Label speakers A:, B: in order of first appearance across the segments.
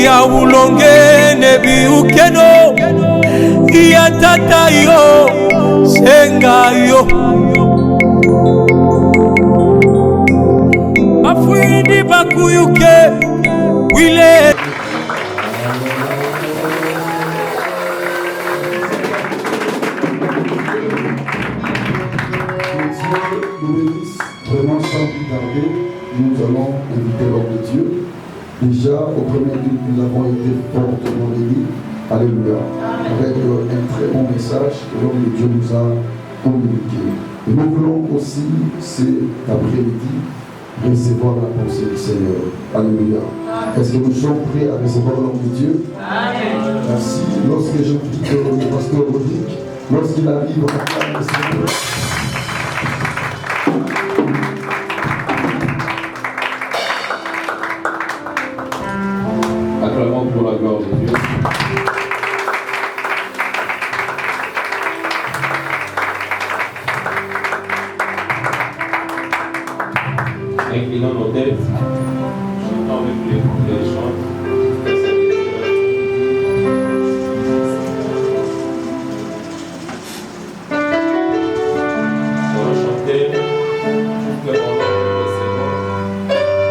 A: ya ulonge nebi ukeno ya tata yo senga yo afuindi bakuyuke wile
B: Vraiment sans plus tarder, nous allons inviter l'homme de Dieu. Déjà, au premier culte, nous avons été fortement bénis. Alléluia. Avec un très bon message que l'homme de Dieu nous a communiqué. Et nous voulons aussi, cet après-midi, recevoir la pensée du Seigneur. Alléluia. Est-ce que nous sommes prêts à recevoir l'homme de Dieu? Amen. Merci. Lorsque je quitte le pasteur Rodrigue, lorsqu'il arrive à la place du Seigneur,
C: acclamons pour la gloire de Dieu. Inclinons nos têtes, chantons avec les chants. On va chanter pour que mon nom de Seigneur,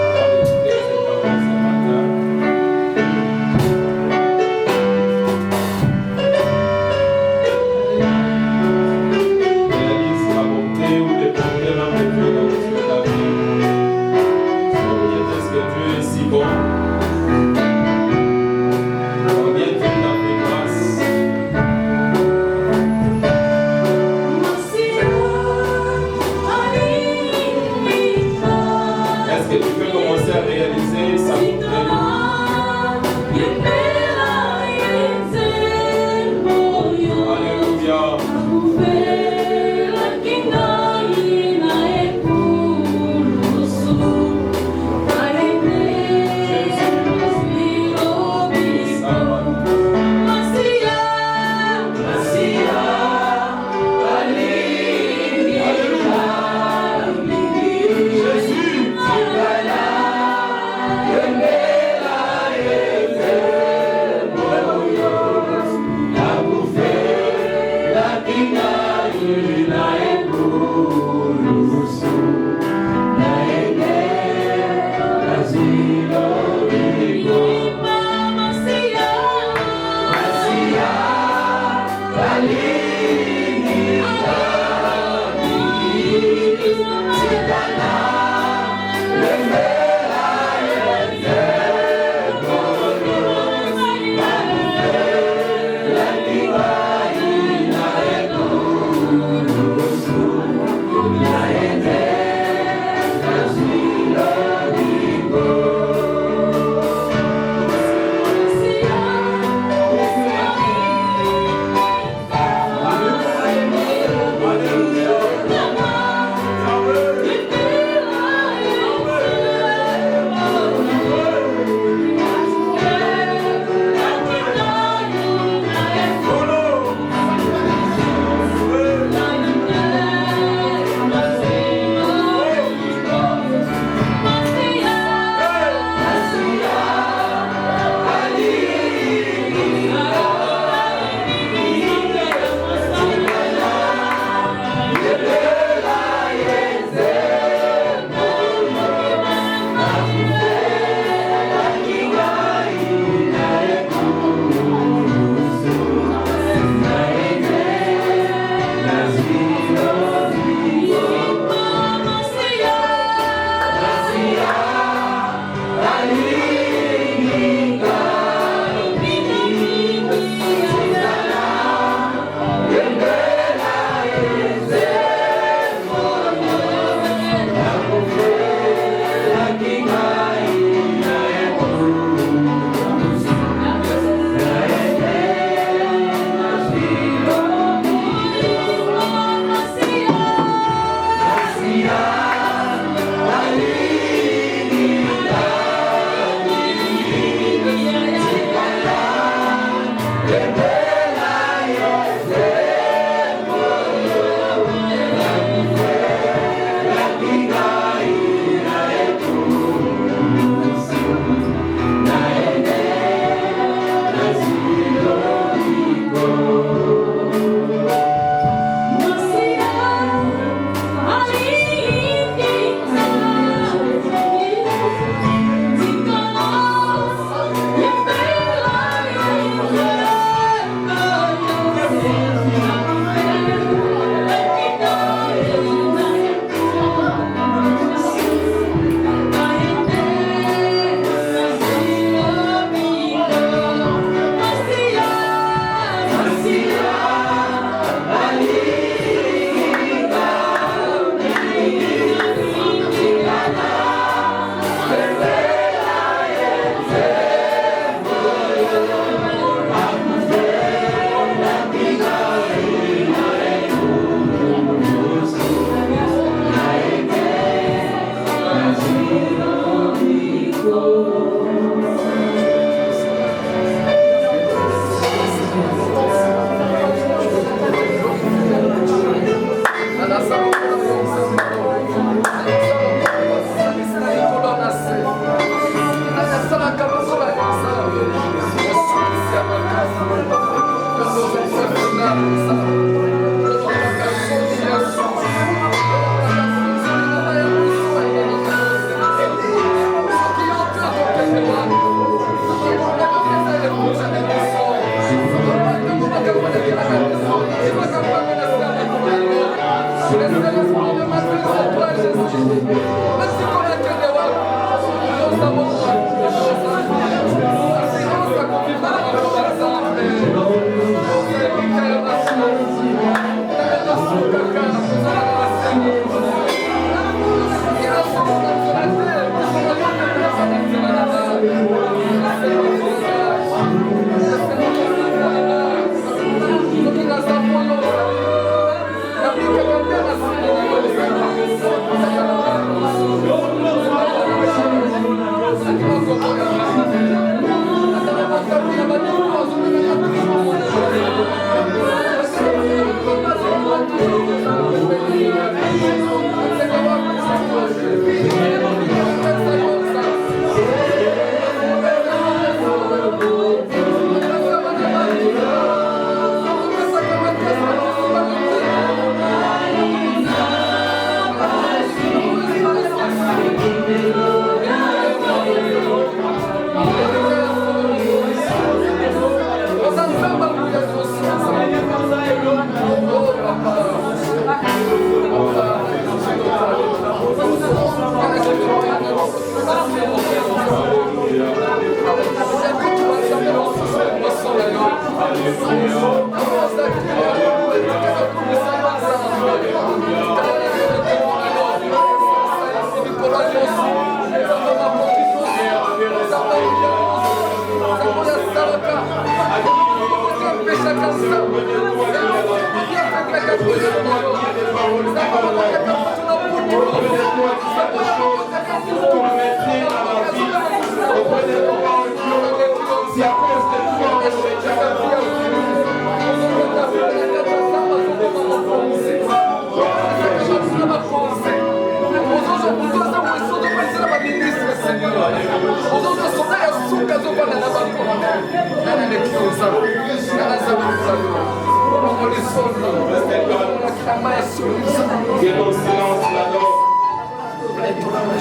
C: avant d'écouter cette parole ce matin. Réalise la bonté ou les bontés dans le Dieu dans ta vie. Combien est-ce que Dieu est si bon? Combien Dieu t'a fait grâce? Est-ce que tu peux commencer à réaliser sa bonté? Alléluia. Jésus.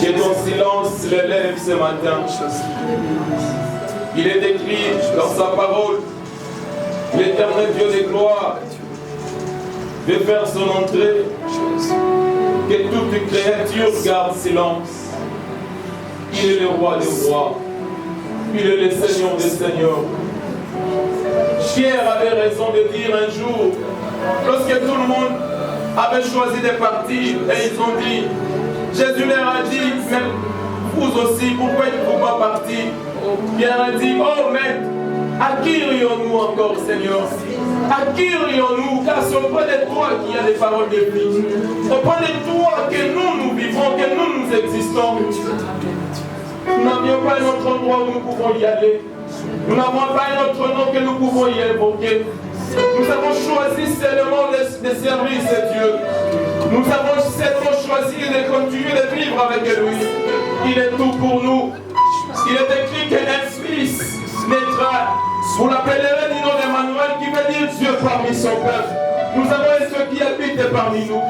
C: Que ton silence l'élève ce matin. Il est écrit dans sa parole, l'Éternel Dieu des gloires veut faire son entrée, que toute créature garde silence. Il est le roi des rois, il est le Seigneur des seigneurs. Pierre avait raison de dire un jour, lorsque tout le monde avait choisi de partir, et ils ont dit, Jésus leur a dit, mais vous aussi, pourquoi il ne faut pas partir? Pierre a dit, oh maître, à qui irions-nous encore, Seigneur? À qui irions-nous? Car c'est auprès de toi qu'il y a des paroles de vie. Auprès de toi que nous vivons, que nous existons. Nous n'avions pas un autre endroit où nous pouvons y aller. Nous n'avons pas un autre nom que nous pouvons y évoquer. Nous avons choisi seulement de servir ce Dieu. Nous avons seulement choisi de continuer de vivre avec lui. Il est tout pour nous. Il est écrit qu'un fils naîtra. Vous l'appellerez du nom d'Emmanuel, qui veut dire Dieu parmi son peuple. Nous avons ceux qui habitent parmi nous.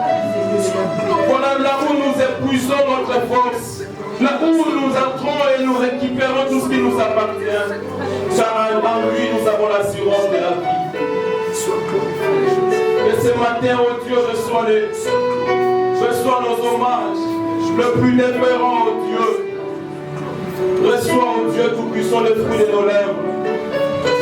C: Voilà là où nous épuisons notre force. Là où nous entrons et nous récupérons tout ce qui nous appartient. Car en lui, nous avons l'assurance de la vie. Que ce matin, oh Dieu, reçois nos hommages. Le plus déférent, oh Dieu. Reçois, oh Dieu, tout-puissant, le fruit de nos lèvres.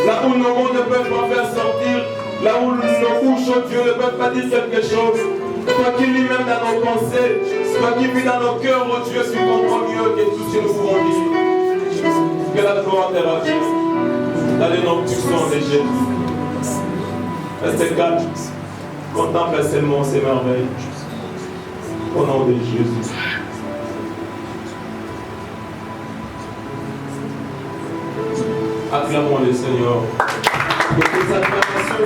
C: Là où nos mots ne peuvent pas faire sortir, là où nos bouches, oh Dieu, ne peuvent pas dire quelque chose. Toi qui lui-même dans nos pensées, toi qui vis dans nos cœurs, oh Dieu, tu comprends mieux que tout ce que nous pouvons dire. Que la gloire te ravisse. Dans le nom puissant de Jésus. Restez calme. Contemple seulement ces merveilles. Au nom de Jésus. Acclamons le Seigneur. Que tes acclamations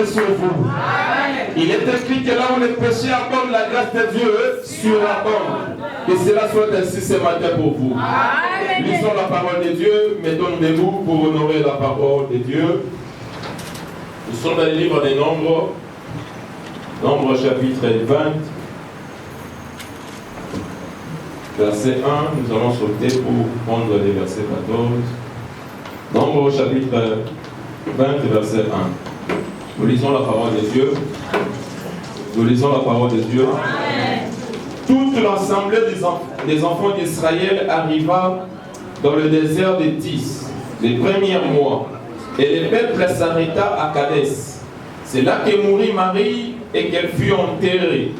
C: sur vous. Il est écrit que là où les péchés abondent, la grâce de Dieu surabonde. Que cela soit ainsi ce matin pour vous. Amen. Lisons la parole de Dieu, mettons debout pour honorer la parole de Dieu. Nous sommes dans le livre des Nombres, Nombres chapitre 20, verset 1. Nous allons sauter pour prendre les versets 14. Nombres chapitre 20, verset 1. Nous lisons la parole de Dieu. Nous lisons la parole de Dieu. Amen. Toute l'assemblée des enfants d'Israël arriva dans le désert de Tis, les premiers mois, et le peuple s'arrêta à Kadès. C'est là que mourut Marie et qu'elle fut enterrée.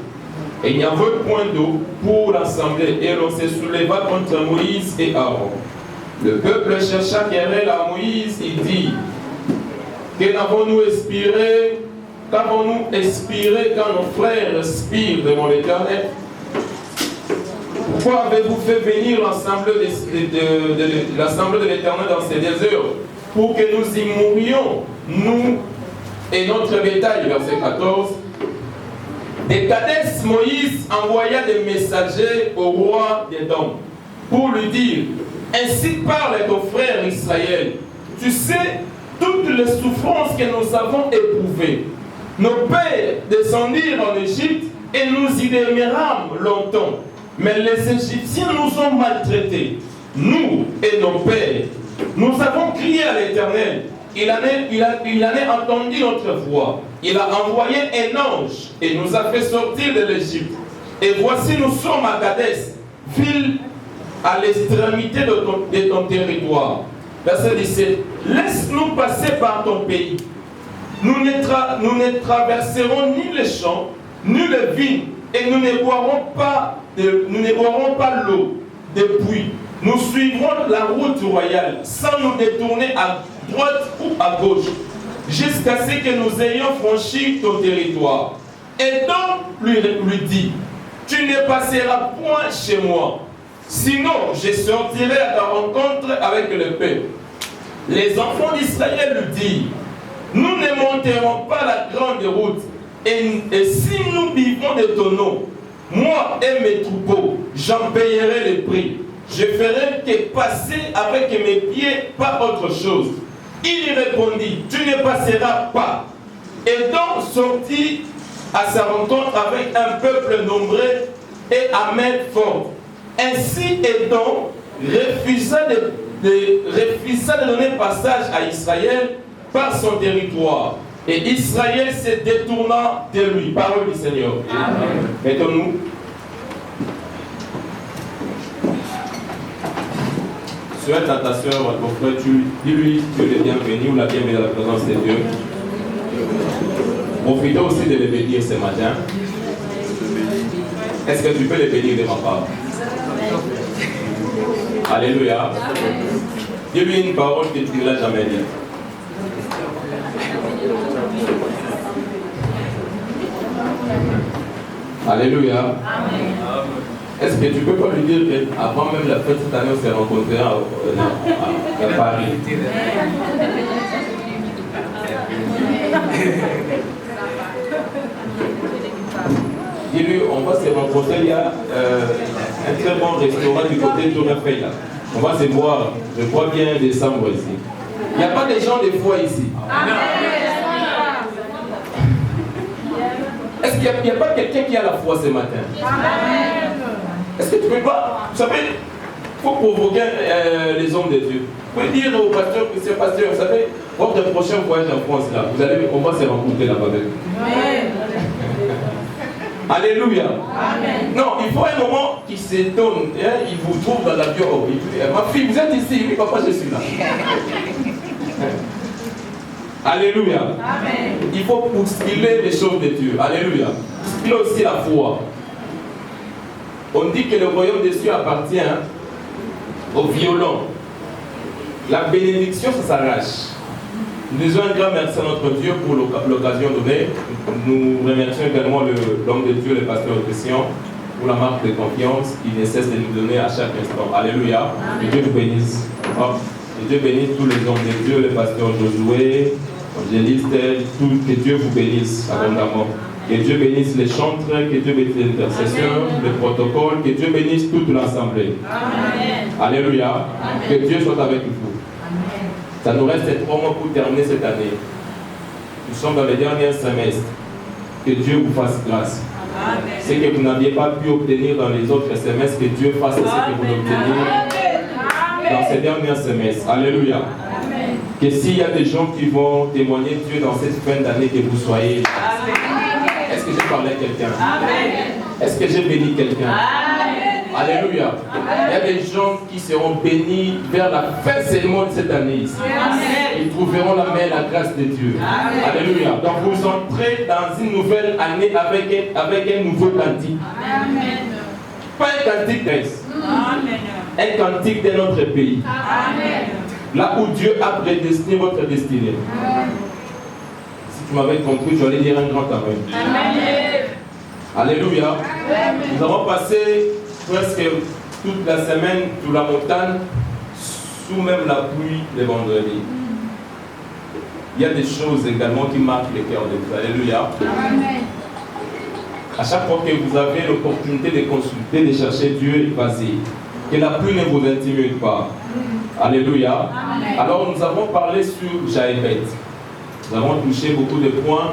C: Et il n'y avait point d'eau pour l'assemblée, et l'on se souleva contre Moïse et Aaron. Le peuple chercha querelle à Moïse, il dit: que n'avons-nous expiré quand nos frères respirent devant l'Éternel? Pourquoi avez-vous fait venir l'assemblée de l'Éternel dans ces déserts pour que nous y mourions, nous et notre bétail? Verset 14. De Kadès, Moïse envoya des messagers au roi d'Édom pour lui dire: ainsi parle ton frère Israël. Tu sais toutes les souffrances que nous avons éprouvées. Nos pères descendirent en Égypte et nous y demeurâmes longtemps. Mais les Égyptiens nous ont maltraités, nous et nos pères. Nous avons crié à l'Éternel. Il en a entendu notre voix. Il a envoyé un ange et nous a fait sortir de l'Égypte. Et voici, nous sommes à Kadès, ville à l'extrémité de ton territoire. Verset 17. Laisse-nous passer par ton pays. Nous ne traverserons ni les champs, ni les vignes, et nous ne boirons pas l'eau des puits. Nous suivrons la route royale, sans nous détourner à droite ou à gauche, jusqu'à ce que nous ayons franchi ton territoire. Et donc lui dit, tu ne passeras point chez moi, sinon je sortirai à ta rencontre avec le peuple. Les enfants d'Israël lui dirent, nous ne monterons pas la grande route, et si nous vivons de ton nom, moi et mes troupeaux, j'en payerai le prix. Je ferai que passer avec mes pieds, pas autre chose. Il lui répondit, tu ne passeras pas. Et donc sortit à sa rencontre avec un peuple nombreux et à main forte. Ainsi Édom refusa de donner passage à Israël par son territoire. Et Israël se détourna de lui. Parole du Seigneur. Amen. Mettons-nous. Souhaite à ta soeur ou à ton frère, dis-lui que tu es bienvenu ou la bienvenue à la présence de Dieu. Profitez aussi de les bénir ce matin. Est-ce que tu peux les bénir de ma part? Alléluia. Dis-lui une parole que tu ne l'as jamais dit. Alléluia. Amen. Est-ce que tu peux pas lui dire qu'avant même la fête cette année, on s'est rencontrés à Paris? Dis-lui, on va se rencontrer, il y a un très bon restaurant du côté de Tour Eiffel. On va se voir, je crois bien, décembre ici. Il n'y a pas de gens de foi ici. Amen. Est-ce qu'il n'y a pas quelqu'un qui a la foi ce matin? Amen. Est-ce que tu ne peux pas? Vous savez, il faut provoquer les hommes de Dieu. Vous pouvez dire au pasteur, monsieur pasteur, vous savez, votre prochain voyage en France, là, on va se rencontrer là-bas. Amen. Alléluia. Amen. Non, il faut un moment qui s'étonne. Hein, il vous trouve dans l'avion. Oh, ma fille, vous êtes ici? Oui, papa, je suis là. Alléluia. Amen. Il faut bousculer les choses de Dieu. Alléluia. Bousculer aussi la foi. On dit que le royaume des cieux appartient aux violents. La bénédiction, ça s'arrache. Nous disons un grand merci à notre Dieu pour l'occasion donnée. Nous remercions également l'homme de Dieu, le pasteur Christian, pour la marque de confiance qu'il ne cesse de nous donner à chaque instant. Alléluia. Que Dieu vous bénisse. Que Dieu bénisse tous les hommes de Dieu, le pasteur Josué, Angéliste, que Dieu vous bénisse abondamment. Que Dieu bénisse les chantres, que Dieu bénisse les intercesseurs, le protocole, que Dieu bénisse toute l'assemblée. Alléluia. Amen. Que Dieu soit avec vous. Amen. Ça nous reste 3 mois pour terminer cette année. Nous sommes dans le dernier semestre. Que Dieu vous fasse grâce. Amen. Ce que vous n'aviez pas pu obtenir dans les autres semestres, que Dieu fasse ce que vous obtenez dans ces derniers semestres. Alléluia. Amen. Que s'il y a des gens qui vont témoigner de Dieu dans cette fin d'année, que vous soyez. Amen. Est-ce que j'ai parlé à quelqu'un? Est-ce que j'ai béni quelqu'un? Alléluia. Il y a des gens qui seront bénis vers la fin seulement de cette année ici. Ils trouveront la main et la grâce de Dieu. Amen. Alléluia. Donc vous entrez dans une nouvelle année avec un nouveau cantique. Amen. Pas un cantique d'Aïs. Un cantique de notre pays. Amen. Là où Dieu a prédestiné votre destinée. Amen. Si tu m'avais compris, je vais dire un grand amen. Amen. Alléluia. Amen. Nous avons passé presque toute la semaine sur la montagne, sous même la pluie de vendredi. Il y a des choses également qui marquent le cœur de vous. Alléluia. Amen. À chaque fois que vous avez l'opportunité de consulter, de chercher Dieu, vas-y. Que la pluie ne vous intimide pas. Alléluia. Amen. Alors nous avons parlé sur Jaébet. Nous avons touché beaucoup de points.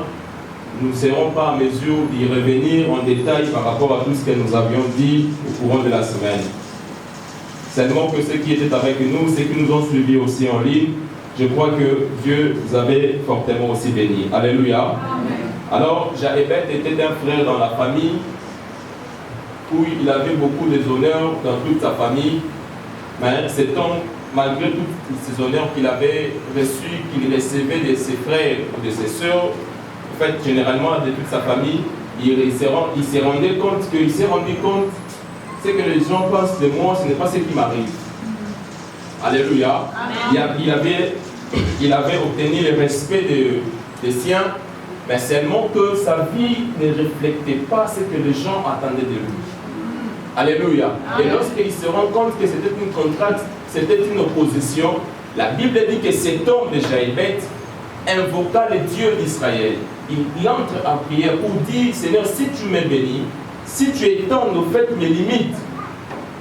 C: nous ne serons pas en mesure d'y revenir en détail par rapport à tout ce que nous avions dit au courant de la semaine. Seulement que ceux qui étaient avec nous, ceux qui nous ont suivis aussi en ligne, je crois que Dieu vous avait fortement aussi béni. Alléluia. Amen. Alors, Jaébet était un frère dans la famille où il avait beaucoup de honneurs dans toute sa famille. Mais cet homme, malgré tous ces honneurs qu'il avait reçus, qu'il recevait de ses frères ou de ses sœurs, en fait, généralement de toute sa famille, il s'est rendu compte ce que les gens pensent de moi, ce n'est pas ce qui m'arrive. Alléluia. Il avait obtenu le respect des siens, mais seulement que sa vie ne reflétait pas ce que les gens attendaient de lui. Alléluia. Amen. Et lorsqu'il se rend compte que c'était une contrainte, c'était une opposition, la Bible dit que cet homme de Jaébet invoqua le Dieu d'Israël. Il entre en prière pour dire, Seigneur, si tu me bénis, si tu étends au fait mes limites.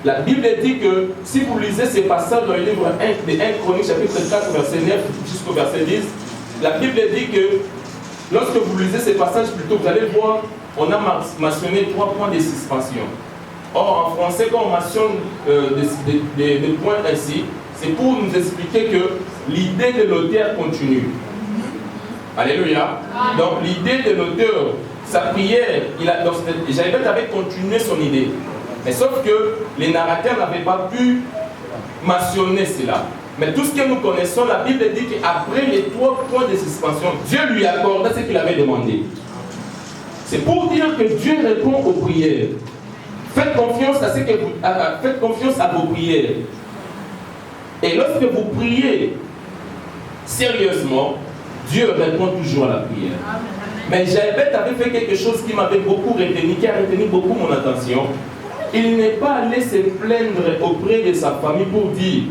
C: La Bible dit que si vous lisez ces passages dans le livre 1 Chroniques, chapitre 4, verset 9 jusqu'au verset 10, la Bible dit que lorsque vous lisez ces passages, plutôt vous allez voir, on a mentionné 3 points de suspension. Or, en français, quand on mentionne des points ainsi, c'est pour nous expliquer que l'idée de l'auteur continue. Alléluia. Donc, l'idée de l'auteur, sa prière, Jaébet avait continué son idée. Mais sauf que les narrateurs n'avaient pas pu mentionner cela. Mais tout ce que nous connaissons, la Bible dit qu'après les 3 points de suspension, Dieu lui accorda ce qu'il avait demandé. C'est pour dire que Dieu répond aux prières. Faites confiance faites confiance à vos prières. Et lorsque vous priez sérieusement, Dieu répond toujours à la prière. Mais Jaébet avait fait quelque chose qui m'avait beaucoup retenu, qui a retenu beaucoup mon attention. Il n'est pas allé se plaindre auprès de sa famille pour dire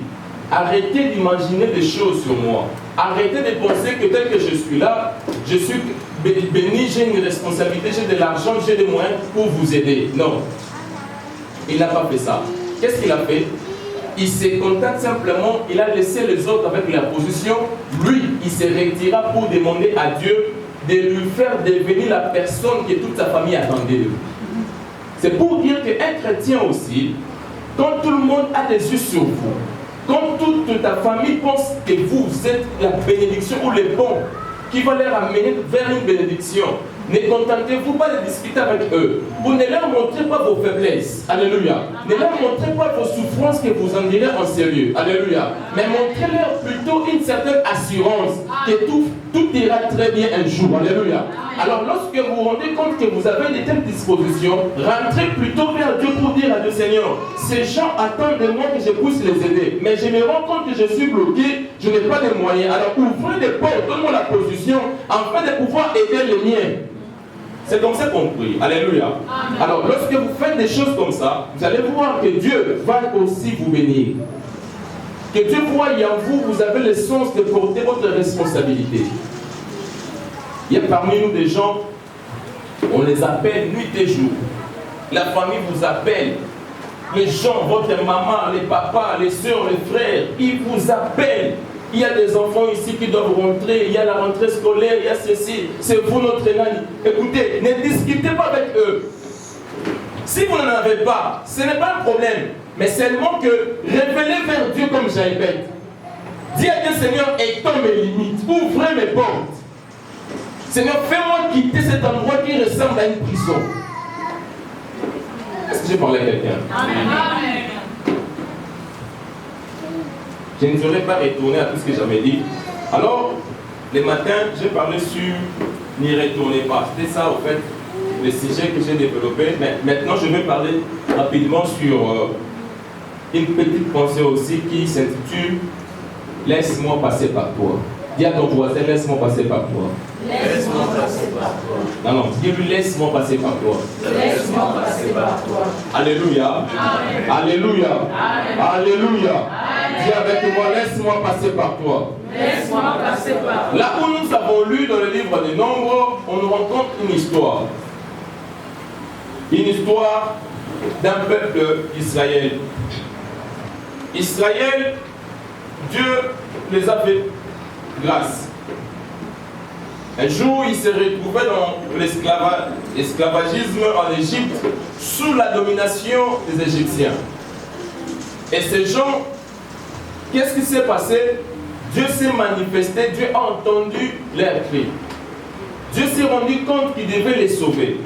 C: arrêtez d'imaginer des choses sur moi. Arrêtez de penser que tel que je suis là, je suis béni, j'ai une responsabilité, j'ai de l'argent, j'ai des moyens pour vous aider. Non. Il n'a pas fait ça. Qu'est-ce qu'il a fait? Il se contente simplement, il a laissé les autres avec la position. Lui, il se retira pour demander à Dieu de lui faire devenir la personne que toute sa famille attendait de lui. C'est pour dire qu'un chrétien aussi, quand tout le monde a des yeux sur vous, quand toute ta famille pense que vous êtes la bénédiction ou le bon qui va les amener vers une bénédiction, ne contentez-vous pas de discuter avec eux. Vous ne leur montrez pas vos faiblesses. Alléluia. Ne leur montrez pas vos souffrances que vous en direz en sérieux. Alléluia. Mais montrez-leur plutôt une certaine assurance que tout ira très bien un jour. Alléluia. Alors lorsque vous vous rendez compte que vous avez de telles dispositions, rentrez plutôt vers Dieu pour dire à Dieu, Seigneur, ces gens attendent de moi que je puisse les aider. Mais je me rends compte que je suis bloqué, je n'ai pas de moyens. Alors ouvrez des portes, donne-moi la position, afin de pouvoir aider les miens. C'est comme ça qu'on prie. Alléluia. Amen. Alors, lorsque vous faites des choses comme ça, vous allez voir que Dieu va aussi vous bénir. Que Dieu voit en vous, vous avez le sens de porter votre responsabilité. Il y a parmi nous des gens, on les appelle nuit et jour. La famille vous appelle. Les gens, votre maman, les papas, les soeurs, les frères, ils vous appellent. Il y a des enfants ici qui doivent rentrer, il y a la rentrée scolaire, il y a ceci, c'est vous notre nanny. Écoutez, ne discutez pas avec eux. Si vous n'en avez pas, ce n'est pas un problème, mais seulement que révélez vers Dieu comme Jaébet. Dis à Dieu, Seigneur, étends mes limites, ouvrez mes portes. Seigneur, fais-moi quitter cet endroit qui ressemble à une prison. Est-ce que j'ai parlé à quelqu'un? Amen. Je ne serais pas retourné à tout ce que j'avais dit. Alors, le matin, j'ai parlé sur n'y retournez pas. C'était ça, en fait, le sujet que j'ai développé. Mais maintenant, je vais parler rapidement sur une petite pensée aussi qui s'intitule « Laisse-moi passer par toi ». Dis à ton voisin, laisse-moi passer par toi.
D: Laisse-moi passer par toi.
C: Non, dis-lui, laisse-moi passer par toi.
D: Laisse-moi passer par toi.
C: Alléluia.
D: Amen.
C: Alléluia.
D: Amen.
C: Alléluia.
D: Amen.
C: Dis avec moi, laisse-moi passer par toi.
D: Laisse-moi passer par toi.
C: Là où nous avons lu dans le livre des Nombres, on nous rencontre une histoire. Une histoire d'un peuple d'Israël. Israël, Dieu les a fait grâce. Un jour, il se retrouvait dans l'esclavagisme en Égypte sous la domination des Égyptiens. Et ces gens, qu'est-ce qui s'est passé? Dieu s'est manifesté, Dieu a entendu leurs cris. Dieu s'est rendu compte qu'il devait les sauver.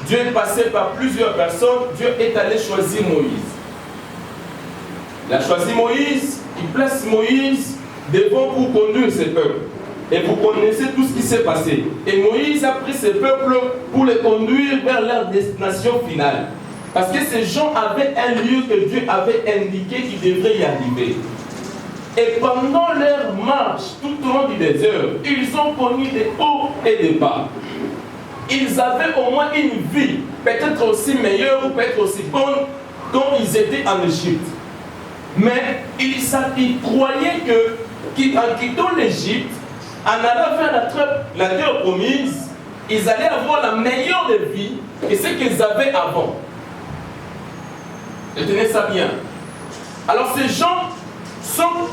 C: Dieu est passé par plusieurs personnes, Dieu est allé choisir Moïse. Il a choisi Moïse, il place Moïse devant pour conduire ce peuple. Et vous connaissez tout ce qui s'est passé. Et Moïse a pris ce peuple pour les conduire vers leur destination finale. Parce que ces gens avaient un lieu que Dieu avait indiqué qu'ils devraient y arriver. Et pendant leur marche, tout au long du désert, ils ont connu des hauts et des bas. Ils avaient au moins une vie, peut-être aussi meilleure ou peut-être aussi bonne, quand ils étaient en Égypte. Mais ils croyaient qu'en quittant l'Égypte, en allant vers la terre promise, ils allaient avoir la meilleure des vies que ce qu'ils avaient avant. Retenez ça bien. Alors ces gens sont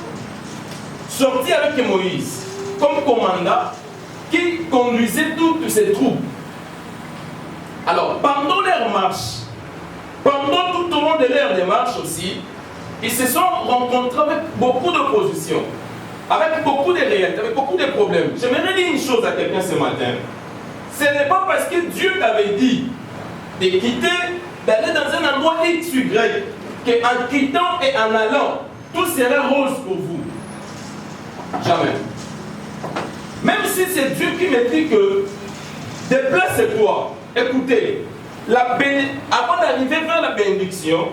C: sortis avec Moïse comme commandant qui conduisait toutes ces troupes. Alors pendant leur marche, pendant tout au long de leur démarche aussi, ils se sont rencontrés avec beaucoup d'opposition, avec beaucoup de réalités, avec beaucoup de problèmes. J'aimerais dire une chose à quelqu'un ce matin. Ce n'est pas parce que Dieu t'avait dit de quitter, d'aller dans un endroit X, Y, qu'en quittant et en allant, tout sera rose pour vous. Jamais. Même si c'est Dieu qui me dit que déplace-toi, écoutez, avant d'arriver vers la bénédiction,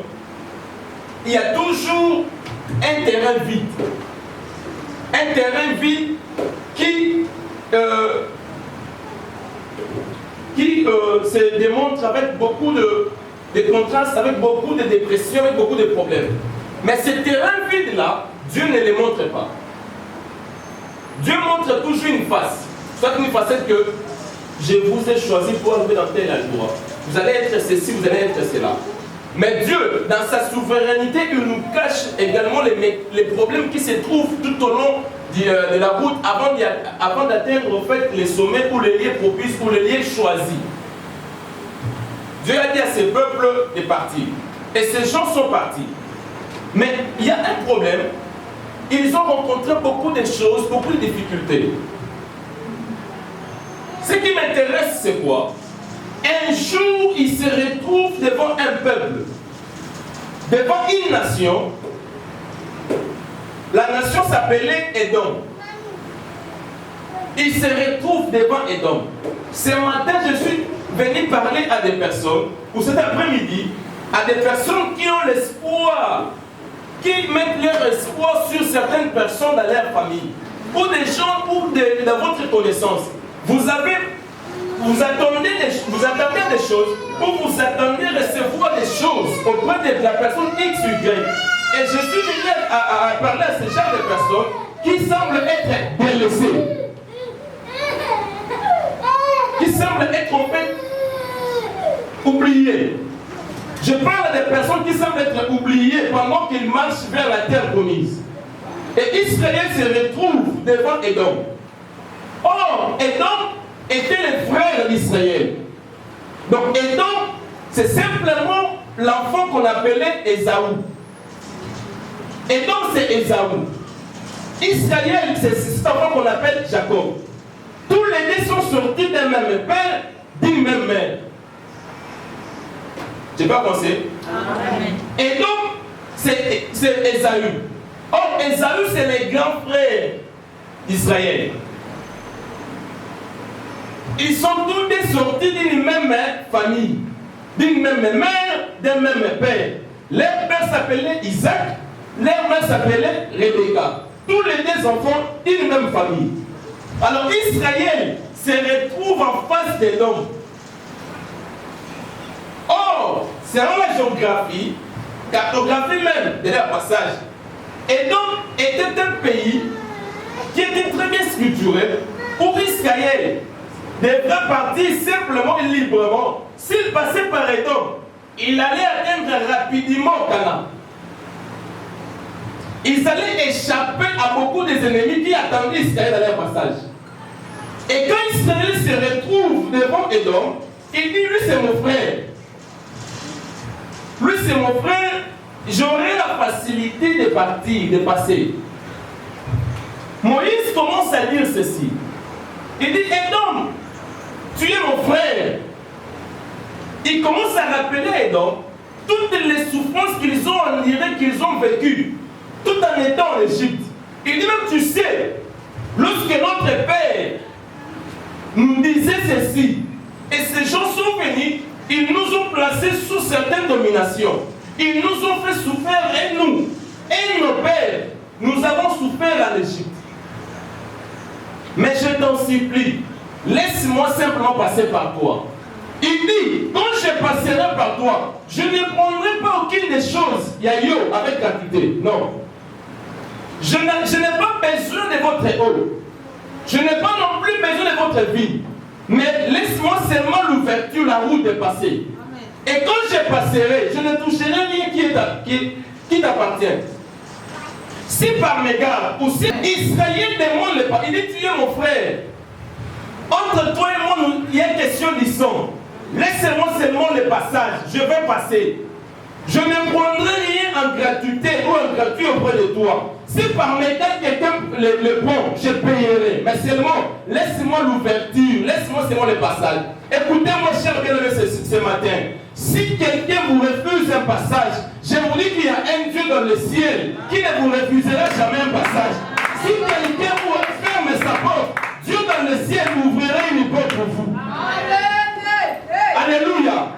C: il y a toujours un terrain vide. Un terrain vide qui se démontre avec beaucoup de contrastes, avec beaucoup de dépression, avec beaucoup de problèmes. Mais ce terrain vide-là, Dieu ne le montre pas. Dieu montre toujours une face. Soit une facette que je vous ai choisi pour arriver dans tel endroit. Vous allez être ceci, vous allez être cela. Mais Dieu, dans sa souveraineté, il nous cache également les problèmes qui se trouvent tout au long de la route avant d'atteindre en fait les sommets ou les lieux propices ou les lieux choisis. Dieu a dit à ses peuples de partir. Et ces gens sont partis. Mais il y a un problème. Ils ont rencontré beaucoup de choses, beaucoup de difficultés. Ce qui m'intéresse, c'est quoi? Un jour, ils se retrouvent devant un peuple, devant une nation. La nation s'appelait Édom. Ils se retrouvent devant Édom. Ce matin, je suis venu parler à des personnes, ou cet après-midi, à des personnes qui ont l'espoir, qui mettent leur espoir sur certaines personnes dans leur famille, ou des gens ou de votre connaissance. Vous attendez des choses, ou vous attendez recevoir des choses auprès de la personne X, Y. Et je suis venu à parler à ce genre de personnes qui semblent être délaissées, qui semblent être en fait oubliées. Je parle des personnes qui semblent être oubliées pendant qu'ils marchent vers la terre promise. Et Israël se retrouve devant Édom. Or, Édom était le frère d'Israël. Donc Édom, c'est simplement l'enfant qu'on appelait Ésaü. Édom, c'est Ésaü. Israël, c'est cet enfant qu'on appelle Jacob. Tous les deux sont sortis d'un même père, d'une même mère. Tu n'as pas pensé? Édom, c'est Ésaü. Or, Ésaü, c'est le grand frère d'Israël. Ils sont tous deux sortis d'une même famille, d'une même mère, d'un même père. Leur père s'appelait Isaac, leur mère s'appelait Rebecca. Tous les deux enfants d'une même famille. Alors Israël se retrouve en face d'Édom. Or, selon la géographie, cartographie même de leur passage, Édom était un pays qui était très bien structuré pour Israël. Devrait partir simplement et librement. S'il passait par Édom, il allait atteindre rapidement Canaan. Ils allaient échapper à beaucoup des ennemis qui attendaient Israël à leur passage. Et quand Israël se retrouve devant Édom, il dit, lui c'est mon frère. Lui c'est mon frère, j'aurai la facilité de partir, de passer. Moïse commence à dire ceci. Il dit, Édom, tu es mon frère. Il commence à rappeler Édom toutes les souffrances qu'ils ont endurées, qu'ils ont vécues, tout en étant en Égypte. Il dit même, tu sais, lorsque notre père nous disait ceci, et ces gens sont venus, ils nous ont placés sous certaines dominations. Ils nous ont fait souffrir, et nous, et nos pères, nous avons souffert en Égypte. Mais je t'en supplie, laisse-moi simplement passer par toi. Il dit, quand je passerai par toi, je ne prendrai pas aucune des choses, yayo, avec quantité. Non. Je n'ai pas besoin de votre eau. Je n'ai pas non plus besoin de votre vie. Mais laisse-moi seulement l'ouverture, la route de passer. Et quand je passerai, je ne toucherai rien qui t'appartient. Si par mégarde, ou si Israël demande le pardon, il dit, tu es mon frère. Entre toi et moi, il y a une question d'isson. Laissez-moi seulement le passage, je vais passer. Je ne prendrai rien en gratuité ou en gratuit auprès de toi. Si par mégarde quelqu'un le prend, je payerai. Mais seulement, laisse-moi l'ouverture, laisse-moi seulement le passage. Écoutez-moi, cher bien-aimé, ce matin. Si quelqu'un vous refuse un passage, je vous dis qu'il y a un Dieu dans le ciel qui ne vous refusera jamais un passage. Si quelqu'un vous ferme sa porte, Dieu dans le ciel ouvrira une porte pour vous. Alléluia.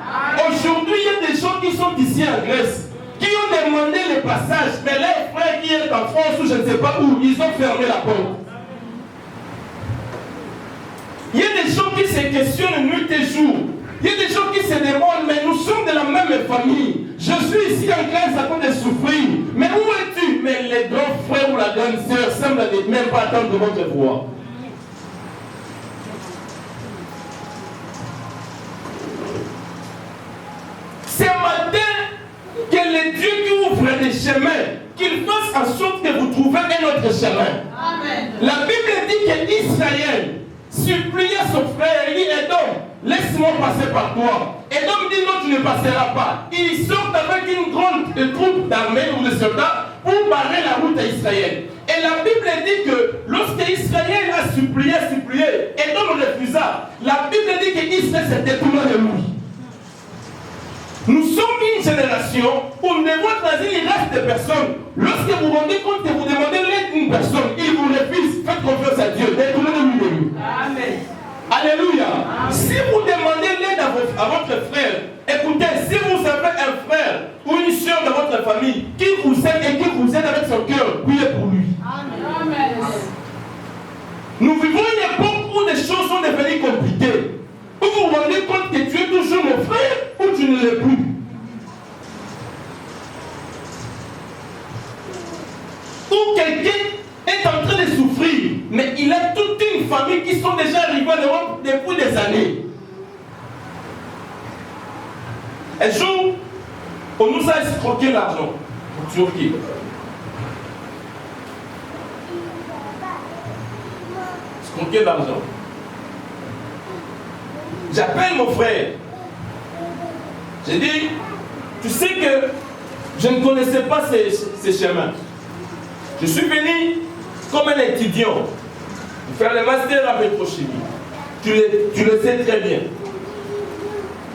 C: Aujourd'hui, il y a des gens qui sont ici en Grèce, qui ont demandé le passage, mais leur frère qui est en France ou je ne sais pas où, ils ont fermé la porte. Il y a des gens qui se questionnent nuit et jour. Il y a des gens qui se demandent, mais nous sommes de la même famille. Je suis ici en Grèce à cause de souffrir. Mais où es-tu? Mais les grands frères ou la grande sœur semblent même pas attendre votre voix. Ce matin, que le Dieu qui ouvre des chemins, qu'il fasse en sorte que vous trouviez un autre chemin. Amen. La Bible dit qu'Israël supplia son frère, il dit, Édom, laisse-moi passer par toi. Édom dit, non, tu ne passeras pas. Il sort avec une grande troupe d'armée ou de soldats pour barrer la route à Israël. Et la Bible dit que lorsque Israël a supplié, Édom refusa. La Bible dit qu'Israël s'est détourné de lui. Nous sommes une génération où nous devons choisir les restes de personnes. Lorsque vous vous rendez compte que vous demandez l'aide d'une personne, il vous refuse, faites confiance à Dieu, détournez de lui. Amen. Alléluia. Amen. Si vous demandez l'aide à votre frère, écoutez, si vous avez un frère ou une soeur de votre famille qui vous aide et qui vous aide avec son cœur, priez pour lui. Amen. Nous vivons une époque où les choses sont devenues compliquées. Où vous vous rendez compte que tu es toujours mon frère ou tu ne l'es plus. Ou quelqu'un est en train de souffrir, mais il a toute une famille qui sont déjà arrivés en Europe depuis des années. Un jour, on nous a escroqué l'argent pour Turquie. Escroqué l'argent. J'appelle mon frère. J'ai dit, tu sais que je ne connaissais pas ces chemins. Je suis venu comme un étudiant faire le master en pétrochimie. Tu le sais très bien.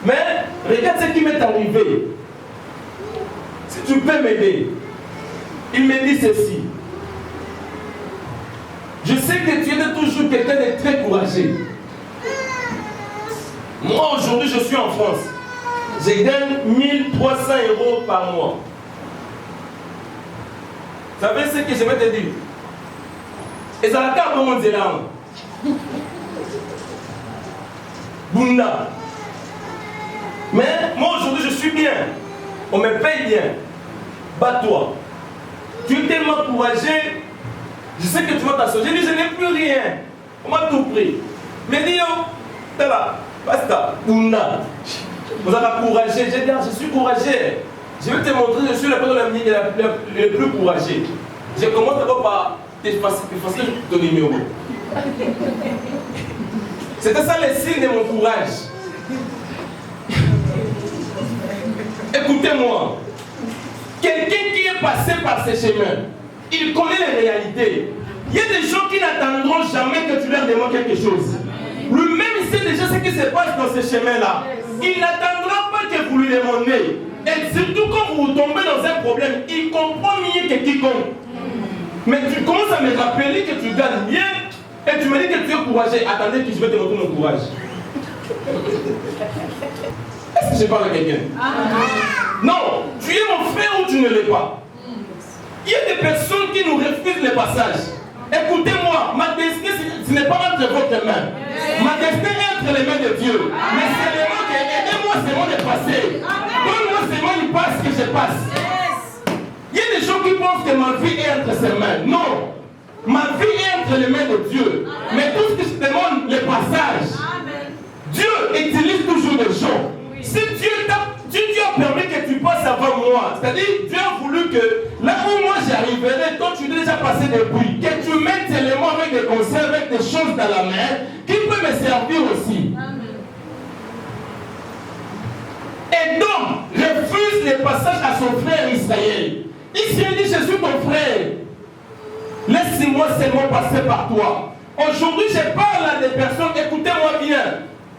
C: Mais regarde ce qui m'est arrivé. Si tu peux m'aider. Il me dit ceci. Je sais que tu es toujours quelqu'un de très courageux. Moi aujourd'hui je suis en France. Je gagne 1300 € par mois. Vous savez ce que je vais te dire? Et ça la carte au monde de là. Bunda. Mais moi aujourd'hui je suis bien. On me paye bien. Bats-toi. Tu es tellement courageux. Je sais que tu vas t'asseoir. J'ai dit je n'ai plus rien. On m'a tout pris. Mais dis yo, t'es là. Basta, Bunda. Vous avez courageux. J'ai dit, je suis courageux. Je vais te montrer, je suis la personne la plus courageuse. Je commence d'abord par t'effacer ton numéro. C'était ça le signe de mon courage. Écoutez-moi. Quelqu'un qui est passé par ces chemins, il connaît les réalités. Il y a des gens qui n'attendront jamais que tu leur demandes quelque chose. Lui-même, il sait déjà ce qui se passe dans ces chemins-là. Il n'attendra pas que vous lui demandiez. Et surtout quand vous tombez dans un problème, il comprend mieux que quiconque. Mais tu commences à me rappeler que tu gagnes bien et tu me dis que tu es courageux. Attendez que je vais te montrer mon courage. Est-ce que je parle à quelqu'un? Non, tu es mon frère ou tu ne l'es pas. Il y a des personnes qui nous refusent le passage. Écoutez-moi, ma destinée, ce n'est pas entre votre main. Ma destinée est entre les mains de Dieu. Mais c'est seulement que aidez-moi seulement de passer. Donne-moi seulement une passe que je passe. Il y a des gens qui pensent que ma vie est entre ses mains. Non. Ma vie est entre les mains de Dieu. Mais tout ce que je demande, le passage. Dieu utilise toujours des gens. Si Dieu a permis que tu passes avant moi, c'est-à-dire Dieu a voulu que là où moi j'arriverai, toi tu es déjà passé depuis, que tu mettes seulement avec des conseils, avec des choses dans la main, qui peuvent me servir aussi. Et donc, refuse le passage à son frère Israël. Israël dit, je suis ton frère. Laisse-moi seulement passer par toi. Aujourd'hui, je parle à des personnes, écoutez-moi bien.